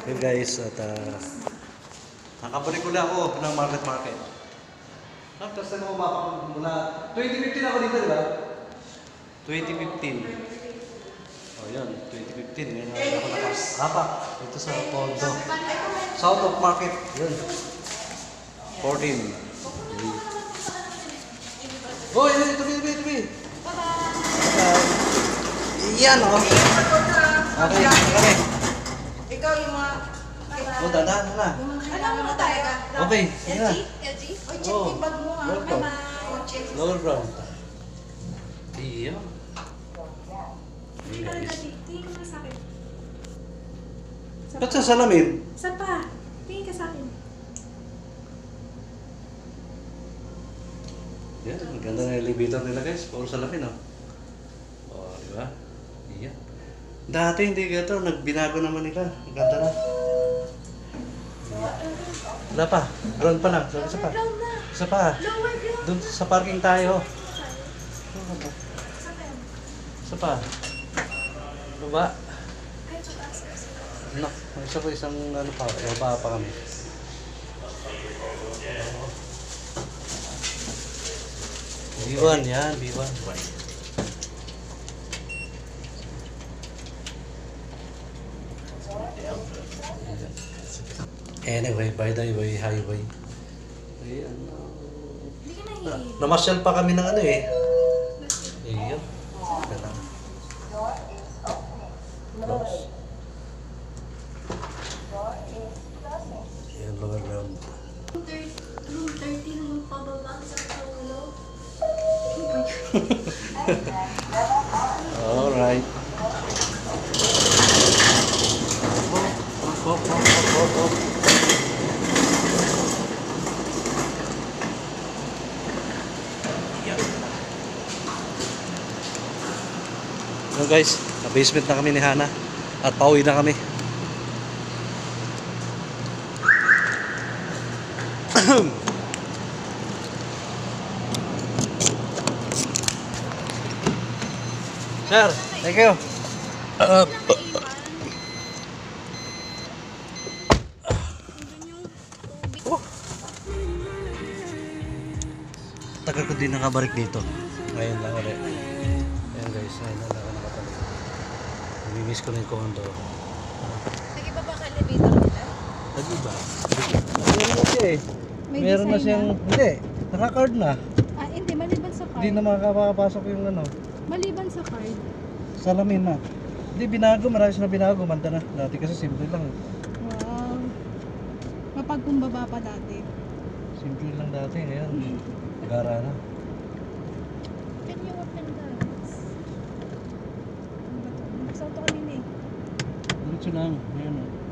Yun guys, at nakabalik ulit ako ng market. Tapos na ako mula 2015 ako dito, di ba? 2015. Oh, yun, 2015. Ngayon ako nakasapak dito sa Pondo. South of Market. Yun. 14. Oh, yun, tubi. Yan, oh. Okay. Ikaw yung mga... Oh, dadaan na. Ano mo tayo? Okay, sige na. LG? Oy, check yung bag mo ha. Welcome. Lower ground. Iya. Tingnan ka sa akin. Ba't sa salamin? Isa pa. Tingin ka sa akin. Yan, maganda na elevator nila guys. Puro salamin, oh. Oh, di ba? Iya. Dati hindi gato, nagbinago naman nila. Ang ganda na. Wala pa. Ground pa lang. Isa pa. Ground na. Isa pa. Lower ground. Doon sa parking tayo. Sa akin. Isa pa. Baba. Ay, sa taas. No, isa pa isang ano pa. Baba pa kami. B1 yan. B1. Anyway, by the way, highway. Ayan. Hindi ka nahihilig. Namasyal pa kami ng ano eh. Iyo. Teka lang. Close. Ayan, lower ground. Room 13 yung pababa sa ulo. Alright. Hop. Ano guys, na-basement na kami ni Hana at pauwi na kami. Sir, thank you. Tagal ko din nakabalik dito. Ngayon lang ulit. Ayan guys, ngayon lang ako nakabalik. Namimiss ko na yung condo. Nag-iba ba ka elevator nila? Nag-iba? Meron na siya eh. May Meron na design siyang, hindi, naka-card na. Ah, hindi. Maliban sa card. Hindi na makakapasok yung ano, Maliban sa card. salamin na. Hindi, binago, marami na binago, manda na. Dati kasi simple lang. Wow. Mapagkumbaba pa dati. Simple lang dati, ngayon. Gara na. Can you open that? Ano ba ito? Nagsalto kanina eh. Diretso lang, ngayon.